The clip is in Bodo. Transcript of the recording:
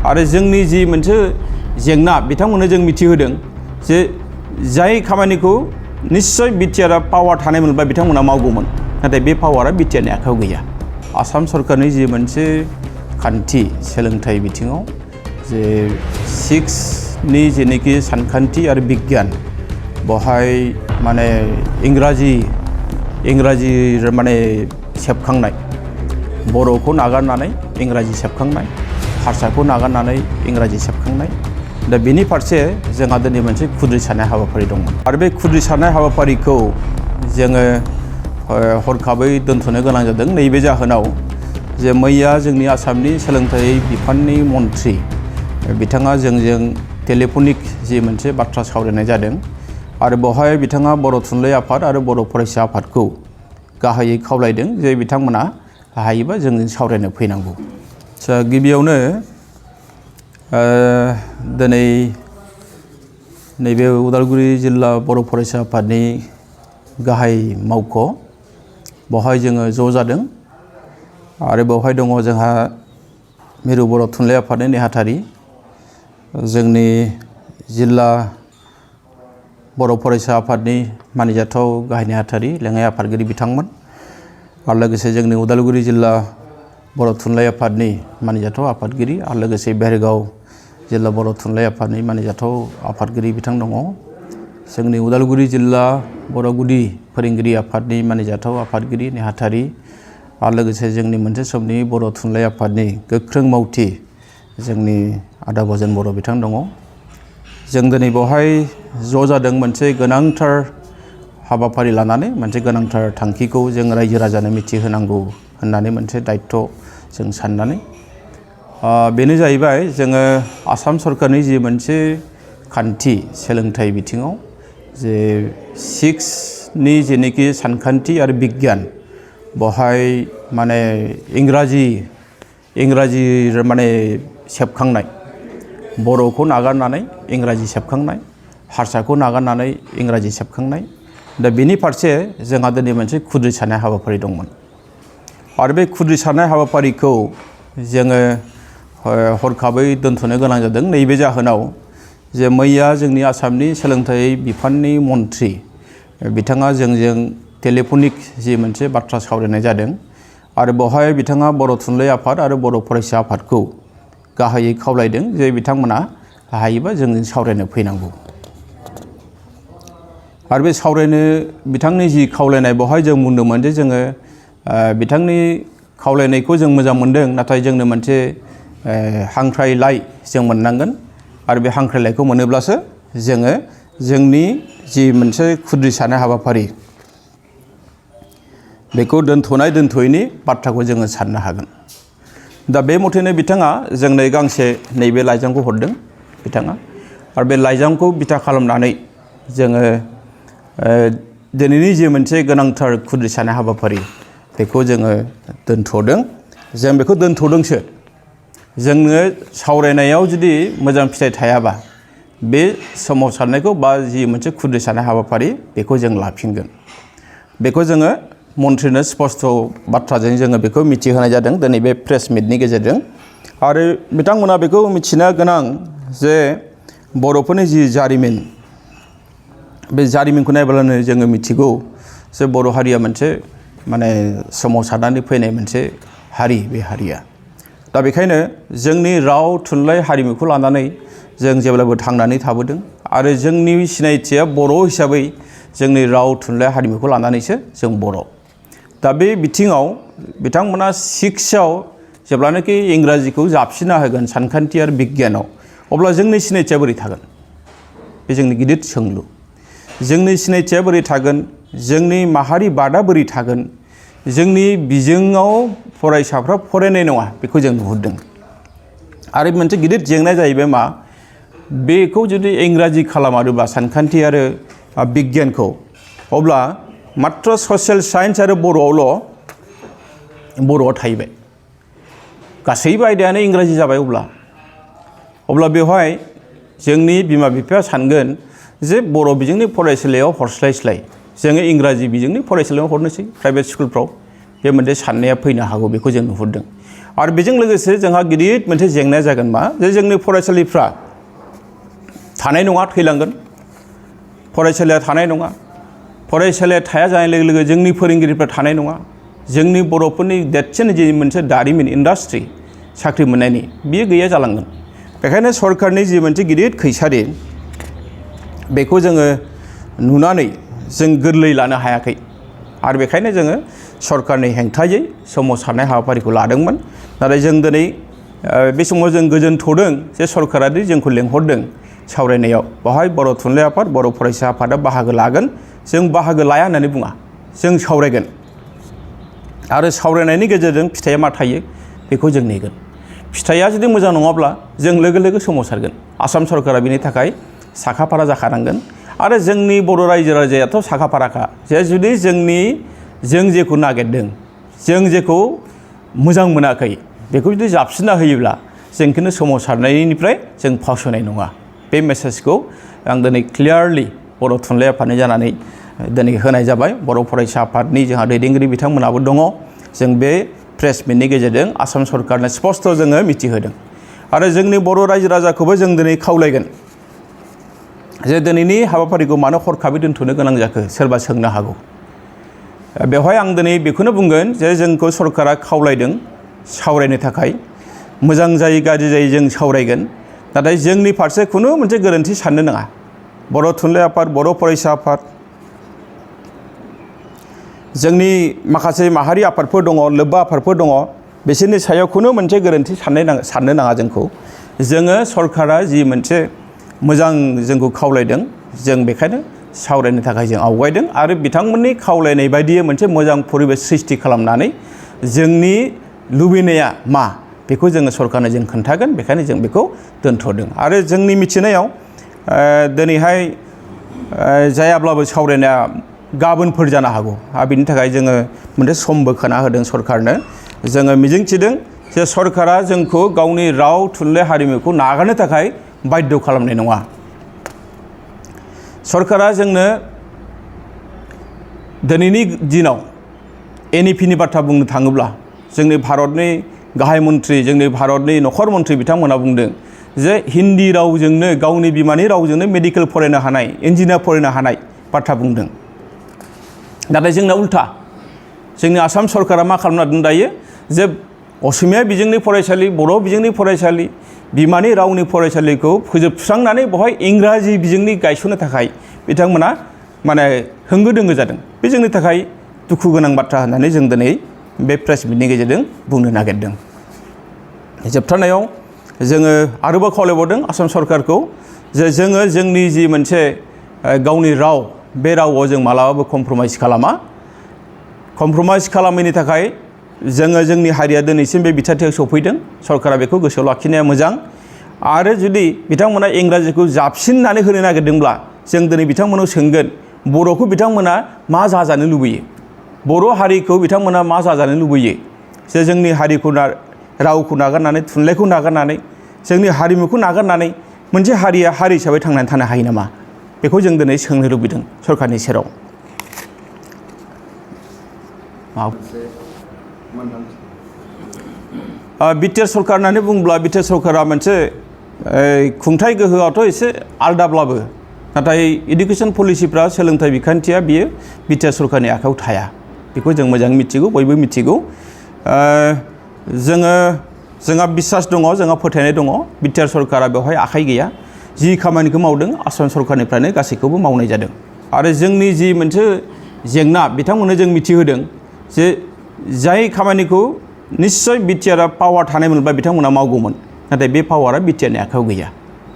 आरो जोंनि जि मोनसे जेंना बिथांमोननो जों मिथिहोदों जे जाय खामानिखौ निश्चय बिटिआरआ पावार थानाय मोनब्ला बिथांमोना मावगौमोन नाथाय बे पावारा बिटिआरनि आखायाव गैया। आसाम सरकारनि जि मोनसे खान्थि सोलोंथाइ बिथिङाव जे 6नि जेनोखि सानखान्थि आरो बिगियान बेवहाय माने इंराजि माने सेबखांनाय बर'खौ नागारनानै इंराजि सेबखांनाय हारसाखौ नागारनानै इंराजि सेबखांनाय दा बेनि फारसे जोंहा दिनै मोनसे खुद्रिसारनाय हाबाफारि दंमोन आरो बे खुद्रिसारनाय हाबाफारिखौ जोङो हरखाबै दोनथ'नो गोनां जादों नैबे जाहोनाव जे मैया जोंनि आसामनि सोलोंथाइ बिफाननि मन्थ्रि बिथाङा जोंजों टेलिफनिक जि मोनसे बाथ्रा सावरायनाय जादों आरो बेवहाय बिथाङा बर' थुनलाइ आफाद आरो बर' फरायसा आफादखौ गाहायै खावलायदों जे बिथांमोना हायोबा जोंजों सावरायनो फैनांगौ। गिबियावनो दिनै नैबे उदालगुरि जिल्ला बर' फरायसा आफादनि गाहाय मावख' बेवहाय जोङो ज' जादों आरो बेवहाय दङ जोंहा मिरु बर' थुनलाइ आफादनि नेहाथारि जोंनि जिल्ला बर' फरायसा आफादनि मानिजाथाव गाहाय नेहाथारि लेङाइ आफादगिरि बिथांमोन आरो लोगोसे जोंनि उदालगुरि जिल्ला बर' थुनलाइ आफादनि मानिजाथाव आफादगिरि आरो लोगोसे बेरगाव जिल्ला बर' थुनलाइ आफादनि मानिजाथाव आफादगिरि बिथां दङ। जोंनि उदालगुरि जिल्ला बर' गुदि फोरोंगिरि आफादनि मानिजाथाव आफादगिरि नेहाथारि आरो लोगोसे जोंनि मोनसे समनि बर' थुनलाइ आफादनि गोख्रों मावथि जोंनि आदा गजेन बर' बिथां दङ। जों दिनै बेवहाय ज' जादों मोनसे गोनांथार हाबाफारि लानानै मोनसे गोनांथार थांखिखौ जों रायजो राजानो मिथिहोनांगौ होननानै मोनसे दायित्व जों साननानै बेनो जाहैबाय जोङो आसाम सरकारनि जि मोनसे खान्थि सोलोंथाइ बिथिङाव जे 6नि जेनोखि सानखान्थि आरो बिगियान बेवहाय माने इंराजि माने सेबखांनाय बर'खौ नागारनानै इंराजि सेबखांनाय हारसाखौ नागारनानै इंराजि सेबखांनाय दा बेनि फारसे जोंहा दिनै मोनसे खुद्रिसारनाय हाबाफारि दंमोन आरो बे खुद्रिसारनाय हाबाफारिखौ जोङो हरखाबै दोनथ'नो गोनां जादों नैबे जाहोनाव जे मैया जोंनि आसामनि सोलोंथाइ बिफाननि मन्थ्रि बिथाङा जोंजों टेलिफनिक जि मोनसे बाथ्रा सावरायनाय जादों आरो बेवहाय बिथाङा बर' थुनलाइ आफाद आरो बर' फरायसा आफादखौ गाहायै खावलायदों जे बिथांमोना हायोबा जोंजों सावरायनो फैनांगौ आरो बे सावरायनो बिथांनि जि खावलायनाय बेवहाय जों बुंदोंमोन जे जोङो बिथांनि खावलायनायखौ जों मोजां मोनदों नाथाय जोंनो मोनसे हांख्रायलाइ जों मोननांगोन आरो बे हांख्रायलाइखौ मोनोब्लासो जोङो जोंनि जि मोनसे खुद्रिसारनाय हाबाफारि बेखौ दोनथ'यैनि बाथ्राखौ जोङो साननो हागोन। दा बे मथेनो बिथाङा जोंनो गांसे नैबे लाइजामखौ हरदों बिथाङा आरो बे लाइजामखौ बिथा खालामनानै जोङो दिनैनि जि मोनसे गोनांथार खुद्रिसारनाय हाबाफारि बेखौ जोङो दोनथ'दों। जों बेखौ दोनथ'दोंसो जोंनो सावरायनायाव जुदि मोजां फिथाइ थायाबा बे सोमावसारनायखौ बा जि मोनसे खुद्रिसारनाय हाबाफारि बेखौ जों लाफिनगोन बेखौ जोङो मन्थ्रिनो स्पष्ट बाथ्राजों जोङो बेखौ मिथिहोनाय जादों दिनै बे प्रेस मिटनि गेजेरजों आरो बिथांमोना बेखौ मिथिनो गोनां जे बर'फोरनि जि जारिमिन बे जारिमिनखौ नायब्लानो जोङो मिथिगौ जे बर' हारिया मोनसे माने सोमावसारनानै फैनाय मोनसे हारि बे हारिया दा बेखायनो जोंनि राव थुनलाइ हारिमुखौ लानानै जों जेब्लाबो थांनानै थाबोदों आरो जोंनि सिनायथिया बर' हिसाबै जोंनि राव थुनलाइ हारिमुखौ लानानैसो जों बर'। दा बे बिथिङाव बिथांमोना 6आव जेब्लानाखि इंराजिखौ जाबसिनना होगोन सानखान्थि आरो बिगियानाव अब्ला जोंनि सिनायथिया बोरै थागोन बे जोंनि गिदिर सोंलु जोंनि सिनायथिया बोरै थागोन जोंनि माहारि बादा बोरै थागोन जोंनि बिजोङाव फरायसाफ्रा फरायनाय नङा बेखौ जों नुहुरदों आरो मोनसे गिदिर जेंनाया जाहैबाय मा बेखौ जुदि इंराजि खालामारोब्ला सानखान्थि आरो बिगियानखौ अब्ला मात्र ससियेल साइन्स आरो बर'आ थाहैबाय गासैबो आयदायानो इंराजि जाबाय अब्ला बेवहाय जोंनि बिमा बिफाया सानगोन जे बर' बिजोंनि फरायसालियाव हरस्लायस्लाय जोङो इंराजि बिजोंनि फरायसालियाव हरनोसै प्राइभेट स्कुलफ्राव बे मोनसे साननाया फैनो हागौ बेखौ जों नुहुरदों आरो बेजों लोगोसे जोंहा गिदिर मोनसे जेंनाया जागोन मा जे जोंनि फरायसालिफ्रा थानाय नङा, थैलांगोन। फरायसालिया थानाय नङा। फरायसालिया थाया जानाय लोगो लोगो जोंनि फोरोंगिरिफ्रा थानाय नङा। जोंनि बर'फोरनि देरसिन जि मोनसे दारिमिन इन्डास्ट्रि साख्रि मोननायनि बियो गैया जालांगोन। बेखायनो सरकारनि जि मोनसे गिदिर खैसारि बेखौ जोङो नुनानै जों गोरलै लानो हायाखै। आरो बेखायनो जोङो सरकारनि हेंथायै सोमावसारनाय हाबाफारिखौ लादोंमोन। नाथाय जों दिनै बे समाव जों गोजोनथ'दों जे सरकारा दि जोंखौ लेंहरदों सावरायनायाव। बेवहाय बर' थुनलाइ आफाद, बर' फरायसा आफादा बाहागो लागोन। जों बाहागो लाया होननानै बुङा, जों सावरायगोन। आरो सावरायनायनि गेजेरजों फिथाइया मा थायो बेखौ जों नेगोन। फिथाइया जुदि मोजां नङाब्ला जों लोगो लोगो सोमावसारगोन। आसाम सरकारा बेनि थाखाय साखाफारा जाखानांगोन। आरो जोंनि बर' रायजो राजायाथ' साखाफाराखा जे जुदि जों जेखौ नागिरदों, जों जेखौ मोजां मोनाखै बेखौ जुदि जाबसिनना होयोब्ला जों खिन्थु सोमावसारनायनिफ्राय जों फावसयनाय नङा। बे मेसेजखौ आं दिनै क्लियारलि बर' थुनलाइ आफादनि जानानै दिनै होनाय जाबाय। बर' फरायसा आफादनि जोंहा दैदेनगिरि बिथांमोनाबो दङ। जों बे प्रेस मिटनि गेजेरजों आसाम सरकारनो स्पष्ट जोङो मिथिहोदों। आरो जोंनि बर' रायजो राजाखौबो जों दिनै खावलायगोन जे दिनैनि हाबाफारिखौ मानो हरखाबै दोनथ'नो गोनां जाखो, सोरबा सोंनो हागौ। बेवहाय आं दिनै बेखौनो बुंगोन जे जोंखौ सरकारा खावलायदों सावरायनो थाखाय। मोजां जायो गाज्रि जायो जों सावरायगोन। नाथाय जोंनि फारसे खुनु मोनसे गोरोन्थि साननो नाङा। बर' थुनलाइ आफाद, बर' फरायसा आफाद, जोंनि माखासे माहारि आफादफोर दङ, लोब्बा आफादफोर दङ, बिसोरनि सायाव खुनु मोनसे गोरोन्थि साननो नाङा जोंखौ। जोङो सरकारा जि मोनसे मोजां जोंखौ खावलायदों, जों बेखायनो सावरायनो थाखाय जों आवगायदों। आरो बिथांमोननि खावलायनाय बायदियै मोनसे मोजां परिबेस सृष्टि खालामनानै जोंनि लुबैनाया मा बेखौ जोङो सरकारनो जों खोन्थागोन। बेखायनो जों बेखौ दोनथ'दों। आरो जोंनि मिथिनायाव दिनैहाय जायाब्लाबो सावरायनाया गाबोनफोर जानो हागौ। आरो बिनि थाखाय जोङो मोनसे सम बोखाना होदों सरकारनो। जोङो मिजिंथिदों जे सरकारा जोंखौ गावनि राव, थुनलाइ, हारिमुखौ नागारनो थाखाय बाध्य खालामनाय नङा। सरकारा जोंनो दिनैनि दिनाव NEP-नि बाथ्रा बुंनो थाङोब्ला जोंनि भारतनि गाहाय मन्थ्रि, जोंनि भारतनि नखर मन्थ्रि बिथांमोना बुंदों जे हिन्दी रावजोंनो, गावनि बिमानि रावजोंनो मेडिकेल फरायनो हानाय, इन्जिनियार फरायनो हानाय बाथ्रा बुंदों। नाथाय जोंना उल्था। जोंनि आसाम सरकारा मा खालामना दोन दायो जे असमिया बिजोंनि फरायसालि, बर' बिजोंनि फरायसालि, बिमानि रावनि फरायसालिखौ फोजोबस्रांनानै बेवहाय इंराजि बिजोंनि गायसननो थाखाय बिथांमोना माने होंगो दोंगो जादों। बे जोंनि थाखाय दुखु गोनां बाथ्रा होननानै जों दिनै बे प्रेस मिटनि गेजेरजों बुंनो नागिरदों। जोबथारनायाव जोङो आरोबाव खावलायबावदों आसाम सरकारखौ जे जोङो जोंनि जि मोनसे गावनि राव, बे रावआव जों मालाबाबो कमप्रमाइज खालामा। कमप्रमाइज खालामैनि थाखाय जोङो जोंनि हारिया दिनैसिम बे बिथाथियाव सफैदों। सरकारा बेखौ गोसोआव लाखिनाया मोजां। आरो जुदि बिथांमोना इंराजिखौ जाबसिननानै होनो नागिरदोंब्ला जों दिनै बिथांमोनाव सोंगोन बर'खौ बिथांमोना मा जाजानो लुबैयो, बर' हारिखौ बिथांमोना मा जाजानो लुबैयो। जे जोंनि हारिखौ रावखौ नागारनानै, थुनलाइखौ नागारनानै, जोंनि हारिमुखौ नागारनानै मोनसे हारिया हारि हिसाबै थांनानै थानो हायो नामा? बेखौ जों दिनै सोंनो लुबैदों सरकारनि सेराव। बिटिआर सरकार होननानै बुङोब्ला बिटिआर सरकारा मोनसे खुंथाय गोहोआथ' एसे आलदाब्लाबो नाथाय इडुकेसन पलिसिफ्रा, सोलोंथाइ बिखान्थिया बियो बिटिआर सरकारनि आखायाव थाया। बेखौ जों मोजां मिथिगौ, बयबो मिथिगौ। जोंहा बिसास दङ, जोंहा फोथायनाय दङ बिटिआर सरकारा बेवहाय आखाइ गैया। जि खामानिखौ मावदों आसाम सरकारनिफ्रायनो गासैखौबो मावनाय जादों। आरो जोंनि जि मोनसे जेंना बिथांमोननो जों मिथिहोदों जे जाय खामानिखौ निस्सय बिटिआरआ पावार थानायमोनब्ला बिथांमोना मावगौमोन। नाथाय बे पावारा बिटिआरनि आखायाव गैया।